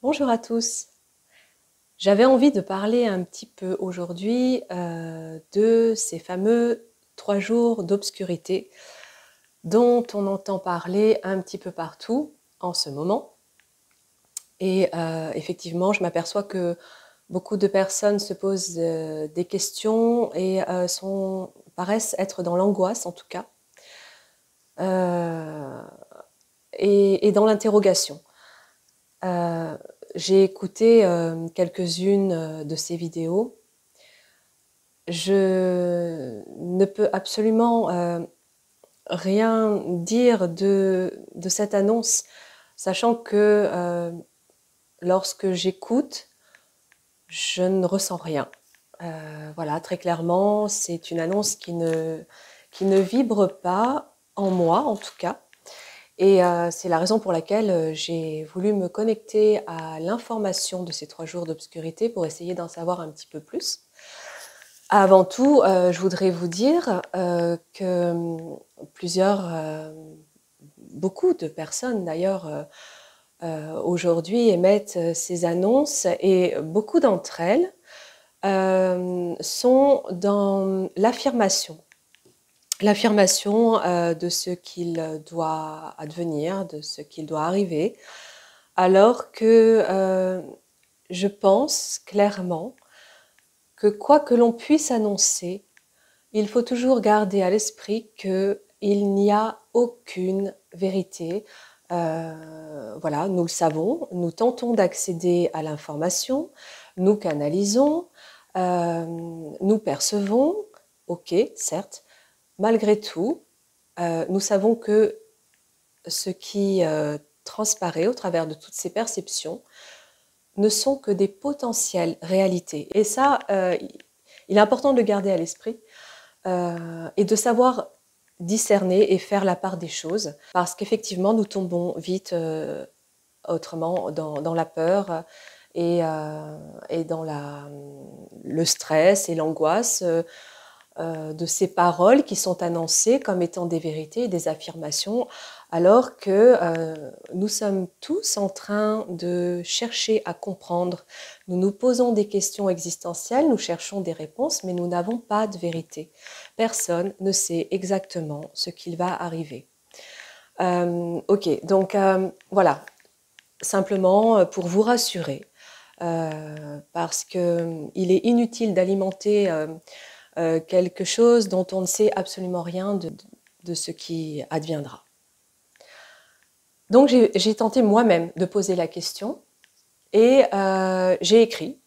Bonjour à tous. J'avais envie de parler un petit peu aujourd'hui de ces fameux 3 jours d'obscurité dont on entend parler un petit peu partout en ce moment. Et effectivement, je m'aperçois que beaucoup de personnes se posent des questions et paraissent être dans l'angoisse en tout cas, euh, et dans l'interrogation. Euh, j'ai écouté quelques-unes de ces vidéos. Je ne peux absolument rien dire de cette annonce, sachant que lorsque j'écoute, je ne ressens rien. Voilà, très clairement, c'est une annonce qui ne vibre pas en moi, en tout cas. Et c'est la raison pour laquelle j'ai voulu me connecter à l'information de ces 3 jours d'obscurité pour essayer d'en savoir un petit peu plus. Avant tout, je voudrais vous dire que beaucoup de personnes d'ailleurs aujourd'hui émettent ces annonces et beaucoup d'entre elles sont dans l'affirmation. L'affirmation de ce qu'il doit advenir, de ce qu'il doit arriver, alors que je pense clairement que quoi que l'on puisse annoncer, il faut toujours garder à l'esprit qu'il n'y a aucune vérité. Voilà, nous le savons, nous tentons d'accéder à l'information, nous canalisons, nous percevons, ok, certes. Malgré tout, nous savons que ce qui transparaît au travers de toutes ces perceptions ne sont que des potentielles réalités. Et ça, il est important de le garder à l'esprit. Et de savoir discerner et faire la part des choses, parce qu'effectivement, nous tombons vite autrement dans la peur et dans le stress et l'angoisse de ces paroles qui sont annoncées comme étant des vérités et des affirmations, alors que nous sommes tous en train de chercher à comprendre. Nous nous posons des questions existentielles, nous cherchons des réponses, mais nous n'avons pas de vérité. Personne ne sait exactement ce qu'il va arriver. Ok, donc voilà, simplement pour vous rassurer, parce qu'il est inutile d'alimenter quelque chose dont on ne sait absolument rien de ce qui adviendra. Donc j'ai tenté moi-même de poser la question et j'ai écrit,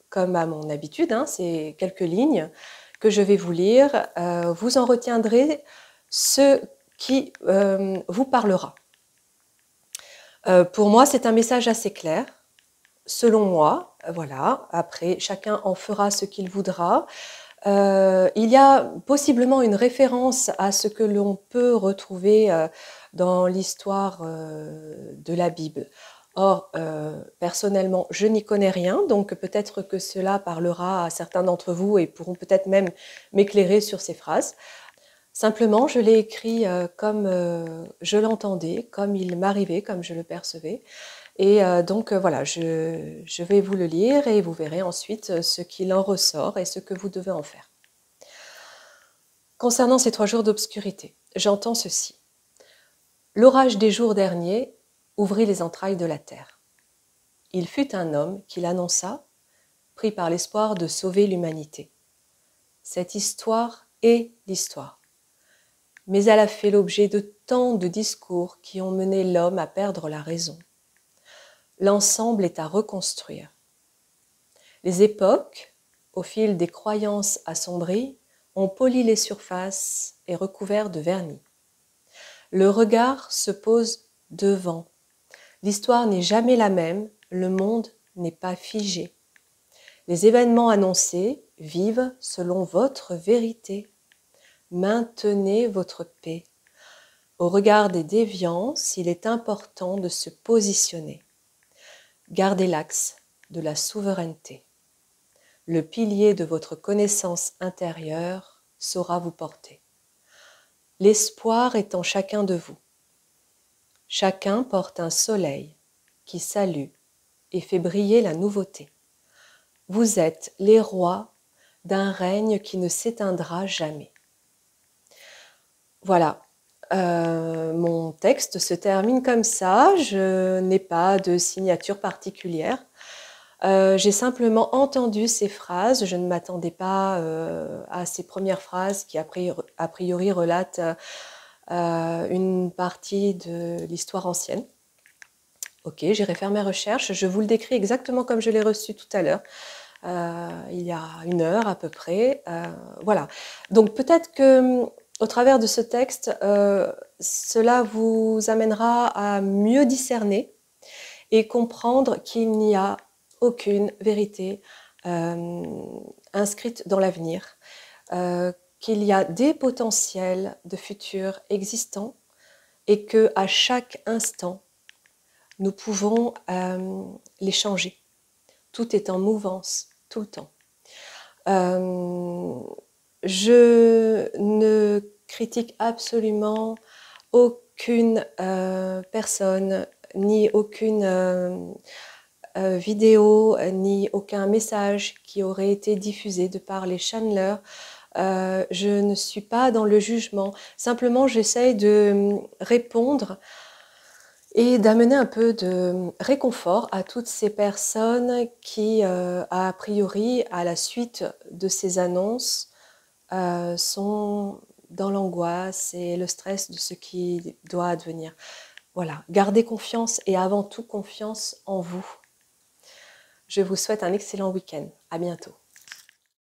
comme à mon habitude, hein, c'est quelques lignes que je vais vous lire. Vous en retiendrez ce qui vous parlera. Pour moi, c'est un message assez clair. Selon moi, voilà, après chacun en fera ce qu'il voudra. Il y a possiblement une référence à ce que l'on peut retrouver dans l'histoire de la Bible. Or, personnellement, je n'y connais rien, donc peut-être que cela parlera à certains d'entre vous et pourront peut-être même m'éclairer sur ces phrases. Simplement, je l'ai écrit comme je l'entendais, comme il m'arrivait, comme je le percevais. Et donc voilà, je vais vous le lire et vous verrez ensuite ce qu'il en ressort et ce que vous devez en faire. Concernant ces 3 jours d'obscurité, j'entends ceci. L'orage des jours derniers ouvrit les entrailles de la terre. Il fut un homme qui l'annonça, pris par l'espoir de sauver l'humanité. Cette histoire est l'histoire. Mais elle a fait l'objet de tant de discours qui ont mené l'homme à perdre la raison. L'ensemble est à reconstruire. Les époques, au fil des croyances assombries, ont poli les surfaces et recouvert de vernis. Le regard se pose devant. L'histoire n'est jamais la même, le monde n'est pas figé. Les événements annoncés vivent selon votre vérité. Maintenez votre paix. Au regard des déviances, il est important de se positionner. Gardez l'axe de la souveraineté. Le pilier de votre connaissance intérieure saura vous porter. L'espoir est en chacun de vous. Chacun porte un soleil qui salue et fait briller la nouveauté. Vous êtes les rois d'un règne qui ne s'éteindra jamais. Voilà, mon texte se termine comme ça, je n'ai pas de signature particulière. J'ai simplement entendu ces phrases, je ne m'attendais pas à ces premières phrases qui a priori relatent une partie de l'histoire ancienne. Ok, j'irai faire mes recherches, je vous le décris exactement comme je l'ai reçu tout à l'heure, il y a 1 heure à peu près. Voilà, donc peut-être que au travers de ce texte, cela vous amènera à mieux discerner et comprendre qu'il n'y a aucune vérité inscrite dans l'avenir, qu'il y a des potentiels de futur existants et que à chaque instant, nous pouvons les changer. Tout est en mouvance, tout le temps. Je ne critique absolument aucune personne, ni aucune vidéo, ni aucun message qui aurait été diffusé de par les channelers. Je ne suis pas dans le jugement. Simplement, j'essaye de répondre et d'amener un peu de réconfort à toutes ces personnes qui, a priori, à la suite de ces annonces, sont dans l'angoisse et le stress de ce qui doit advenir. Voilà, gardez confiance et avant tout confiance en vous. Je vous souhaite un excellent week-end. À bientôt.